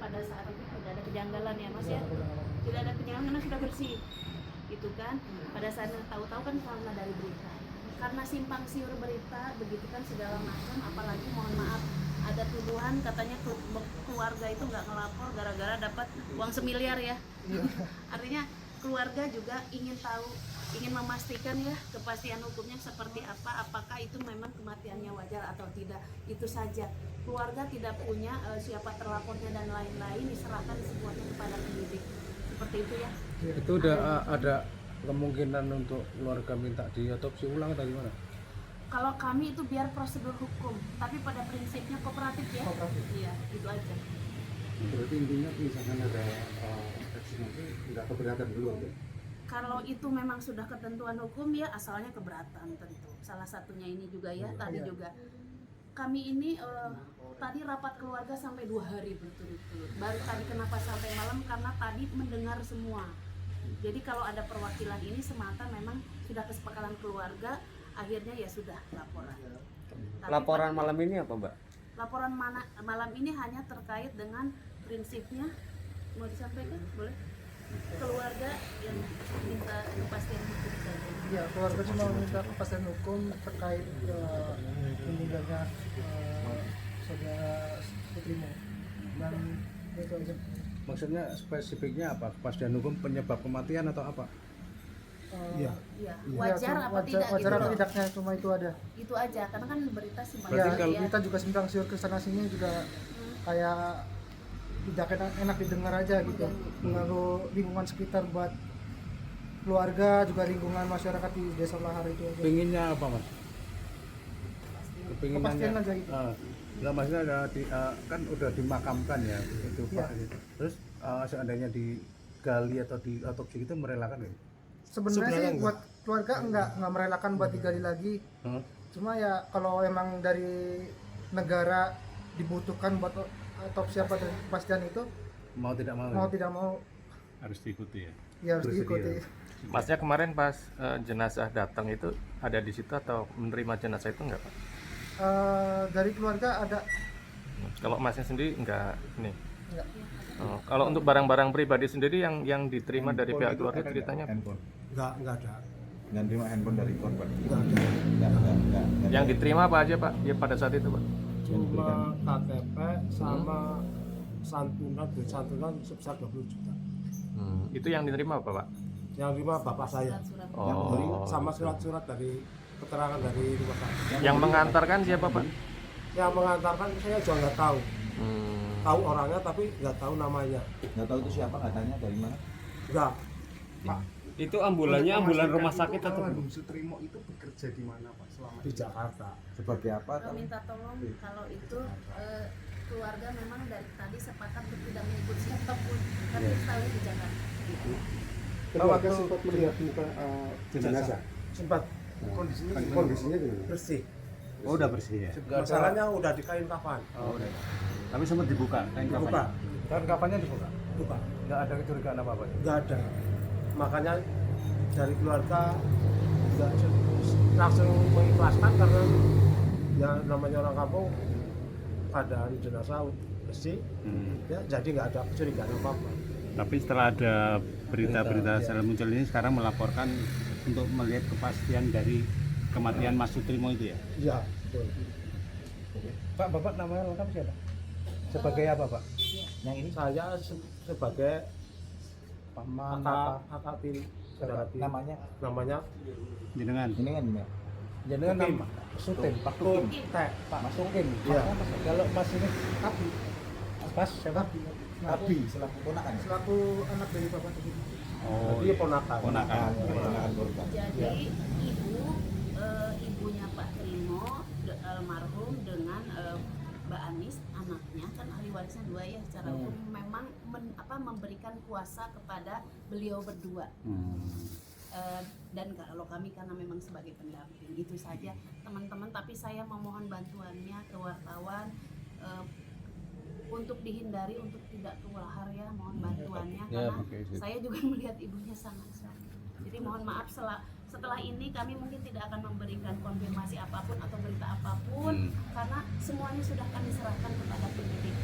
pada saat itu tidak ada kejanggalan ya Mas ya, tidak ada kejanggalan karena sudah bersih gitu kan. Pada saat tahu-tahu kan karena dari berita, karena simpang siur berita begitu kan segala macam, apalagi mohon maaf ada tuduhan katanya keluarga itu nggak ngelapor gara-gara dapat uang semiliar ya. Artinya keluarga juga ingin tahu, ingin memastikan ya kepastian hukumnya seperti apa, apakah itu memang kematiannya wajar atau tidak. Itu saja. Keluarga tidak punya siapa terlapornya dan lain-lain, diserahkan semuanya kepada penyidik. Seperti itu ya. Itu udah ada kemungkinan untuk keluarga minta diotopsi ulang atau gimana? Kalau kami itu biar prosedur hukum, tapi pada prinsipnya kooperatif ya. Iya, itu aja. Berarti intinya misalkan ada ekshumasi nggak keberatan dulu aja. Kalau itu memang sudah ketentuan hukum ya asalnya keberatan tentu. Salah satunya ini juga ya, tadi juga kami ini tadi rapat keluarga sampai 2 hari berturut-turut. Baru tadi kenapa sampai malam karena tadi mendengar semua. Jadi kalau ada perwakilan ini semata memang sudah kesepakatan keluarga, akhirnya ya sudah laporan. Laporan malam ini apa, Mbak? Laporan malam ini hanya terkait dengan prinsipnya, mau disampaikan boleh? Keluarga yang minta kepastian hukum saja. Ya, keluarga cuma meminta kepastian hukum terkait meninggalnya saudara Putrimu, dan itu aja. Maksudnya spesifiknya apa? Kepastian hukum penyebab kematian atau apa? Iya. Iya, wajar apa tidak wajar gitu apa loh. tidaknya cuma itu ada. Itu aja, karena kan berita sih Ya, Berarti kalau kita juga simpang siur kesana sini juga kayak tidak enak didengar aja gitu, mengganggu lingkungan sekitar buat keluarga, juga lingkungan masyarakat di Desa Lahar itu aja. Pinginnya apa Mas? Kepastian Kepinginannya aja gitu. nggak maksudnya ada kan udah dimakamkan ya itu Pak. Terus seandainya digali atau diotopsi itu merelakan nggak? Sebenarnya sih buat keluarga nggak merelakan buat digali lagi. Cuma ya kalau emang dari negara dibutuhkan buat otopsi apa dan kepastian itu, Mau tidak mau? mau tidak mau Harus diikuti ya. ya harus diikuti. Masnya kemarin pas jenazah datang itu ada di situ atau menerima jenazah itu enggak, Pak? Dari keluarga ada. Kalau Masnya sendiri enggak ini. Enggak. Oh, kalau untuk barang-barang pribadi sendiri yang diterima dari pihak keluarga ceritanya apa? Handphone. Nggak ada. Dan terima handphone dari korban. Nggak ada. Enggak. Yang diterima apa aja, Pak? Ya pada saat itu, Pak. Cuma KTP sama santunan, duit santunan sebesar 20 juta. Itu yang diterima apa, Pak? Yang lima bapak saya. Surat-surat. Oh. Sama surat-surat dari keterangan dari rumah sakit. Yang mengantarkan siapa, Pak? Yang mengantarkan saya juga nggak tahu. Hmm. Tahu orangnya tapi nggak tahu namanya. Nggak tahu itu siapa, nggak tanya dari mana. Nggak. Itu ambulannya ambulan rumah sakit atau Bung Sutrimo itu bekerja di mana Pak selama Di Jakarta. Sebagai apa? Minta tolong kalau itu keluarga memang dari tadi sepakat untuk tidak menyebut siapapun, tapi tahu di Jakarta. Keluarga sempat melihat muka jenazah. Sempat Kondisinya gimana? bersih. Oh, udah bersih ya. Masalahnya udah dikain kafan. Oh, udah. Tapi sempat dibuka kain Dibuka. kafannya. Dan kapannya dibuka? Buka. Nggak ada kecurigaan apa-apa? Nggak ada. Makanya dari keluarga nggak langsung mengikhlaskan karena ya namanya orang kampung keadaan jenazah bersih, ya jadi nggak ada kecurigaan apa-apa. Tapi setelah ada berita-berita secara muncul ini sekarang melaporkan untuk melihat kepastian dari kematian Mas Sutrimo itu ya. Iya, betul. Pak, Bapak namanya lengkap siapa? Sebagai apa Pak? Yang ini saya sebagai Paman kakak tiri, saudara tiri. Namanya Jenengan. ini kan ya. Jenengan Tukim. nama Sutim, Pak Tukim. Tukim. Teh. Pak Tukim. Iya. Kalau Mas ini Abi. Mas siapa? Abi selaku ponakan. Selaku anak dari bapak itu. Oh, Dia ponakan. ponakan. Ponakan korban. Jadi ibunya Pak Trimo almarhum dengan Mbak Anis anaknya kan ahli warisnya 2 ya secara hukum memang memberikan kuasa kepada beliau berdua. Dan kalau kami karena memang sebagai pendamping itu saja teman-teman, tapi saya memohon bantuannya ke wartawan untuk dihindari untuk tidak keluar ya, mohon bantuannya karena saya juga melihat ibunya sangat sakit. Jadi mohon maaf setelah ini kami mungkin tidak akan memberikan konfirmasi apapun atau berita apapun karena semuanya sudah kami serahkan kepada penyidik.